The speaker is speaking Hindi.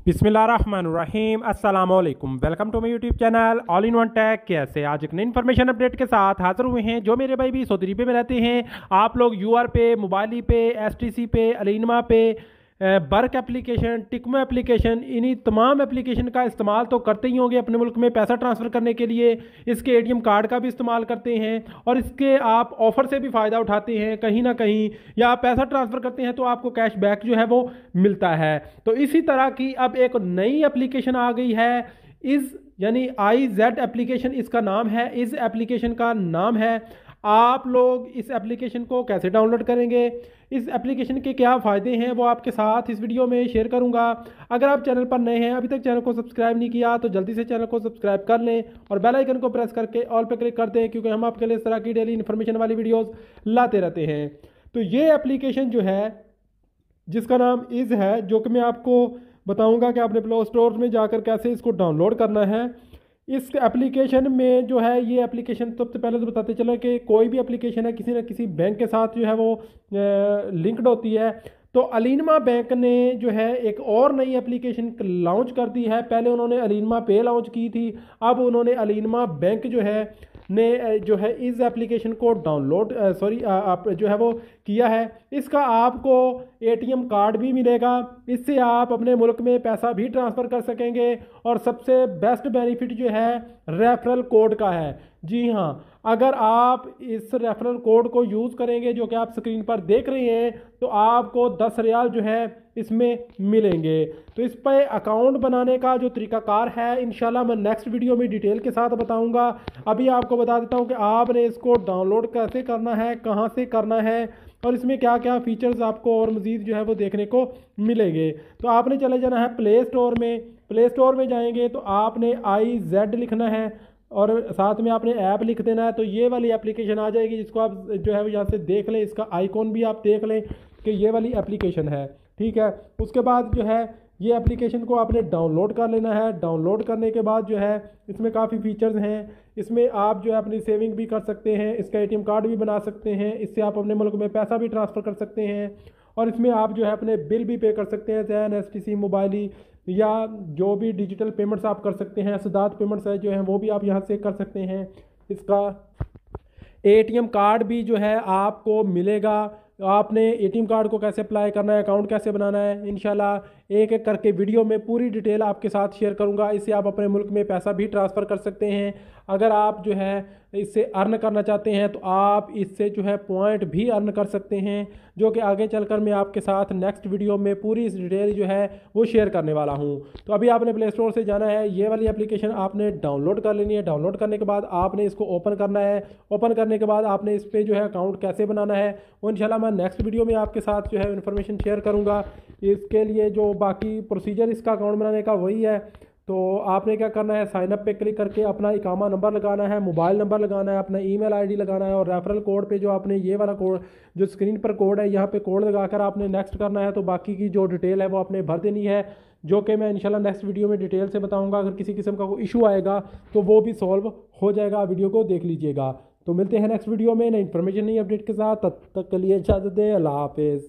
बिस्मिल्लाहिर्रहमानिर्रहीम अस्सलाम वालेकुम। Welcome to my YouTube channel all in one tech. कैसे आज एक नई इन्फॉर्मेशन अपडेट के साथ हाजिर हुए हैं। जो मेरे भाई भी सऊदी अरब में रहते हैं, आप लोग यूआर पे, मोबाइली पे, एसटीसी पे, अलीनमा पे, बर्क एप्लीकेशन, टिकमो एप्लीकेशन, इन्हीं तमाम एप्लीकेशन का इस्तेमाल तो करते ही होंगे अपने मुल्क में पैसा ट्रांसफ़र करने के लिए। इसके एटीएम कार्ड का भी इस्तेमाल करते हैं और इसके आप ऑफ़र से भी फ़ायदा उठाते हैं कहीं ना कहीं, या आप पैसा ट्रांसफ़र करते हैं तो आपको कैश बैक जो है वो मिलता है। तो इसी तरह की अब एक नई एप्लीकेशन आ गई है, इस यानी IZ एप्लीकेशन इसका नाम है। इस एप्लीकेशन का नाम है। आप लोग इस एप्लीकेशन को कैसे डाउनलोड करेंगे, इस एप्लीकेशन के क्या फ़ायदे हैं, वो आपके साथ इस वीडियो में शेयर करूंगा। अगर आप चैनल पर नए हैं, अभी तक चैनल को सब्सक्राइब नहीं किया तो जल्दी से चैनल को सब्सक्राइब कर लें और बेल आइकन को प्रेस करके ऑल पर क्लिक कर दें, क्योंकि हम आपके लिए इस तरह की डेली इन्फॉर्मेशन वाली वीडियोज़ लाते रहते हैं। तो ये एप्लीकेशन जो है, जिसका नाम इज़ है, जो कि मैं आपको बताऊंगा कि आपने प्ले स्टोर में जाकर कैसे इसको डाउनलोड करना है। इस एप्लीकेशन में जो है, ये एप्लीकेशन सबसे पहले तो बताते चलो कि कोई भी एप्लीकेशन है किसी न किसी बैंक के साथ जो है वो लिंक्ड होती है। तो अलीनमा बैंक ने जो है एक और नई एप्लीकेशन लॉन्च कर दी है। पहले उन्होंने अलीनमा पे लॉन्च की थी, अब उन्होंने अलीनमा बैंक जो है ने जो है इस एप्लीकेशन को डाउनलोड आप जो है वो किया है। इसका आपको एटीएम कार्ड भी मिलेगा, इससे आप अपने मुल्क में पैसा भी ट्रांसफ़र कर सकेंगे। और सबसे बेस्ट बेनिफिट जो है रेफरल कोड का है। जी हाँ, अगर आप इस रेफरल कोड को यूज़ करेंगे जो कि आप स्क्रीन पर देख रहे हैं, तो आपको 10 रियाल जो है इसमें मिलेंगे। तो इस पर अकाउंट बनाने का जो तरीकाकार है, इंशाल्लाह मैं नेक्स्ट वीडियो में डिटेल के साथ बताऊंगा। अभी आपको बता देता हूं कि आपने इसको डाउनलोड कैसे करना है, कहां से करना है और इसमें क्या क्या फीचर्स आपको और मज़ीद जो है वो देखने को मिलेंगे। तो आपने चले जाना है प्ले स्टोर में। प्ले स्टोर में जाएंगे तो आपने IZ लिखना है और साथ में आपने ऐप लिख देना है। तो ये वाली एप्लीकेशन आ जाएगी, जिसको आप जो है यहाँ से देख लें, इसका आइकॉन भी आप देख लें कि ये वाली एप्लीकेशन है। ठीक है, उसके बाद जो है ये एप्लीकेशन को आपने डाउनलोड कर लेना है। डाउनलोड करने के बाद जो है इसमें काफ़ी फीचर्स हैं। इसमें आप जो है अपनी सेविंग भी कर सकते हैं, इसका एटीएम कार्ड भी बना सकते हैं, इससे आप अपने मुल्क में पैसा भी ट्रांसफ़र कर सकते हैं। और इसमें आप जो है अपने बिल भी पे कर सकते हैं, जैन, STC, मोबाइली, या जो भी डिजिटल पेमेंट्स आप कर सकते हैं, सदात पेमेंट्स है जो हैं वो भी आप यहाँ से कर सकते हैं। इसका एटीएम कार्ड भी जो है आपको मिलेगा। आपने एटीएम कार्ड को कैसे अप्लाई करना है, अकाउंट कैसे बनाना है, इंशाल्लाह एक एक करके वीडियो में पूरी डिटेल आपके साथ शेयर करूंगा। इससे आप अपने मुल्क में पैसा भी ट्रांसफ़र कर सकते हैं। अगर आप जो है इससे अर्न करना चाहते हैं तो आप इससे जो है पॉइंट भी अर्न कर सकते हैं, जो कि आगे चलकर मैं आपके साथ नेक्स्ट वीडियो में पूरी इस डिटेल जो है वो शेयर करने वाला हूं। तो अभी आपने प्ले स्टोर से जाना है, ये वाली एप्लीकेशन आपने डाउनलोड कर लेनी है। डाउनलोड करने के बाद आपने इसको ओपन करना है। ओपन करने के बाद आपने इस पर जो है अकाउंट कैसे बनाना है वो इंशाल्लाह मैं नेक्स्ट वीडियो में आपके साथ जो है इन्फॉर्मेशन शेयर करूँगा। इसके लिए जो बाकी प्रोसीजर इसका अकाउंट बनाने का वही है। तो आपने क्या करना है, साइन अप पे क्लिक करके अपना इकामा नंबर लगाना है, मोबाइल नंबर लगाना है, अपना ईमेल आईडी लगाना है और रेफरल कोड पे जो आपने ये वाला कोड जो स्क्रीन पर कोड है, यहाँ पे कोड लगाकर आपने नेक्स्ट करना है। तो बाकी की जो डिटेल है वो आपने भर देनी है, जो कि मैं इंशाल्लाह नेक्स्ट वीडियो में डिटेल से बताऊँगा। अगर किसी किस्म का कोई इशू आएगा तो वो भी सॉल्व हो जाएगा। वीडियो को देख लीजिएगा। तो मिलते हैं नेक्स्ट वीडियो में नई इन्फॉर्मेशन, नई अपडेट के साथ। तब तक के लिए इजाज़त दें। अल्लाह हाफिज़।